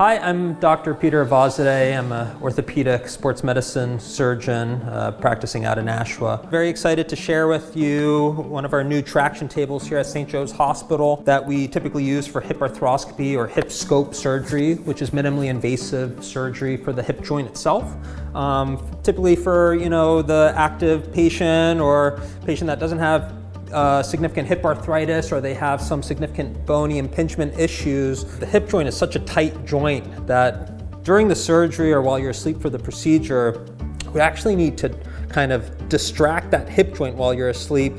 Hi, I'm Dr. Peter Avazadeh. I'm an orthopedic sports medicine surgeon practicing out in Nashua. Very excited to share with you one of our new traction tables here at St. Joe's Hospital that we typically use for hip arthroscopy or hip scope surgery, which is minimally invasive surgery for the hip joint itself. Typically for, the active patient or patient that doesn't have significant hip arthritis or they have some significant bony impingement issues. The hip joint is such a tight joint that during the surgery or while you're asleep for the procedure, we actually need to kind of distract that hip joint while you're asleep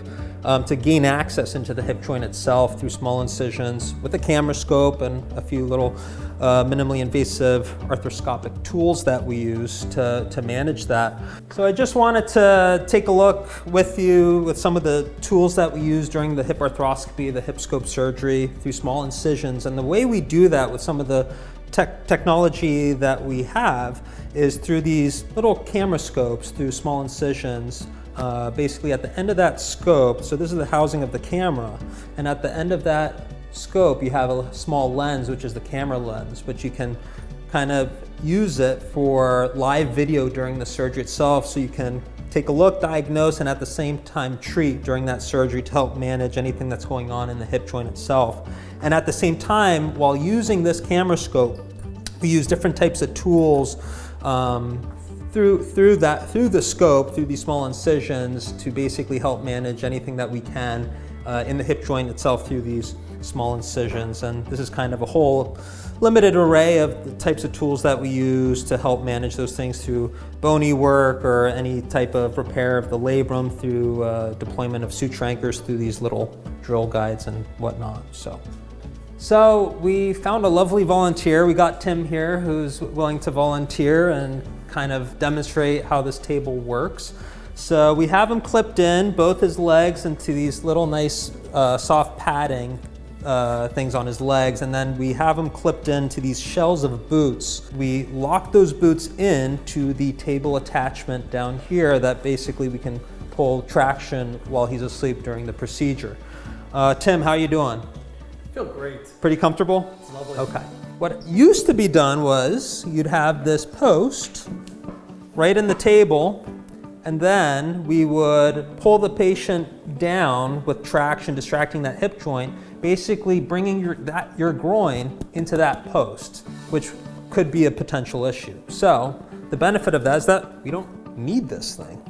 to gain access into the hip joint itself through small incisions with a camera scope and a few little minimally invasive arthroscopic tools that we use to manage that. So I just wanted to take a look with you with some of the tools that we use during the hip arthroscopy, the hip scope surgery through small incisions. And the way we do that with some of the technology that we have is through these little camera scopes through small incisions. Basically at the end of that scope, so this is the housing of the camera, and at the end of that scope you have a small lens, which is the camera lens, which you can kind of use it for live video during the surgery itself, so you can take a look, diagnose, and at the same time treat during that surgery to help manage anything that's going on in the hip joint itself. And at the same time, while using this camera scope, we use different types of tools through the scope, through these small incisions, to basically help manage anything that we can in the hip joint itself through these small incisions. And this is kind of a whole limited array of the types of tools that we use to help manage those things through bony work or any type of repair of the labrum through deployment of suture anchors through these little drill guides and whatnot. So we found a lovely volunteer. We got Tim here who's willing to volunteer and kind of demonstrate how this table works. So we have him clipped in both his legs into these little nice soft padding things on his legs, and then we have him clipped into these shells of boots. We lock those boots into the table attachment down here that basically we can pull traction while he's asleep during the procedure. Tim, how are you doing? I feel great. Pretty comfortable? It's lovely. Okay. What used to be done was you'd have this post right in the table, and then we would pull the patient down with traction, distracting that hip joint, basically bringing your groin into that post, which could be a potential issue. So the benefit of that is that we don't need this thing.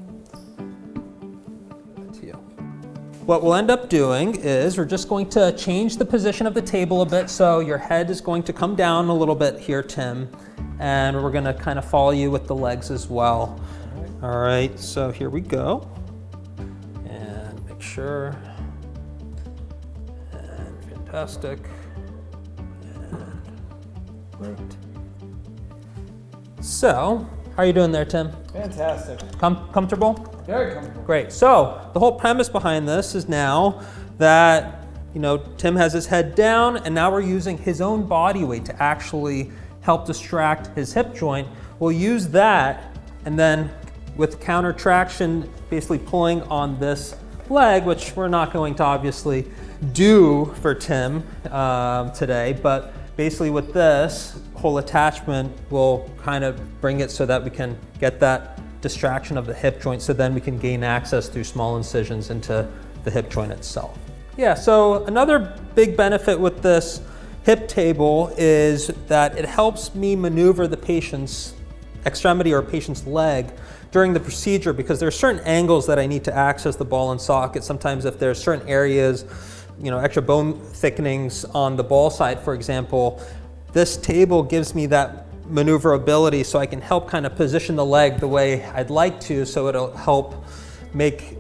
What we'll end up doing is we're just going to change the position of the table a bit, so your head is going to come down a little bit here, Tim, and we're going to kind of follow you with the legs as well. All right, so here we go. And make sure. And fantastic. And great. So, how are you doing there, Tim? Fantastic. Comfortable? Very comfortable. Great. So the whole premise behind this is now that Tim has his head down, and now we're using his own body weight to actually help distract his hip joint. We'll use that, and then with counter traction, basically pulling on this leg, which we're not going to obviously do for Tim today, but basically with this whole attachment, we'll kind of bring it so that we can get that distraction of the hip joint, so then we can gain access through small incisions into the hip joint itself. Yeah, so another big benefit with this hip table is that it helps me maneuver the patient's extremity or patient's leg during the procedure, because there are certain angles that I need to access the ball and socket. Sometimes if there's certain areas, extra bone thickenings on the ball side, for example, this table gives me that maneuverability, so I can help kind of position the leg the way I'd like to, so it'll help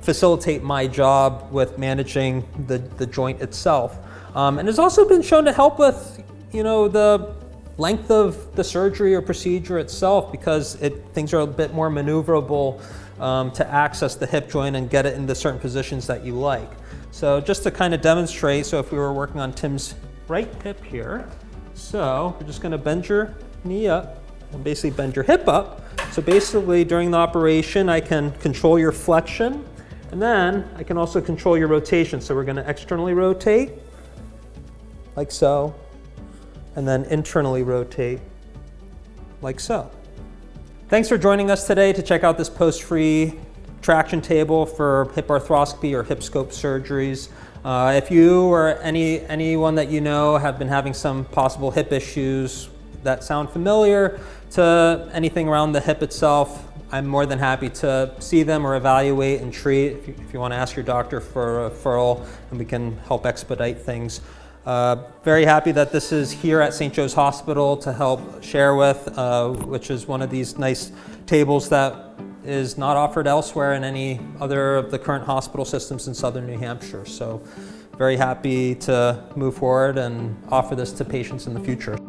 facilitate my job with managing the joint itself. And it's also been shown to help with the length of the surgery or procedure itself, because things are a bit more maneuverable to access the hip joint and get it into certain positions that you like. So just to kind of demonstrate, so if we were working on Tim's right hip here, so we're just going to bend your knee up and basically bend your hip up. So basically during the operation, I can control your flexion, and then I can also control your rotation. So we're going to externally rotate like so, and then internally rotate like so. Thanks for joining us today to check out this post-free traction table for hip arthroscopy or hip scope surgeries. If you or anyone that you know have been having some possible hip issues that sound familiar to anything around the hip itself, I'm more than happy to see them or evaluate and treat. If you want to ask your doctor for a referral, and we can help expedite things. Very happy that this is here at St. Joe's Hospital to help share with, which is one of these nice tables that is not offered elsewhere in any other of the current hospital systems in Southern New Hampshire. So very happy to move forward and offer this to patients in the future.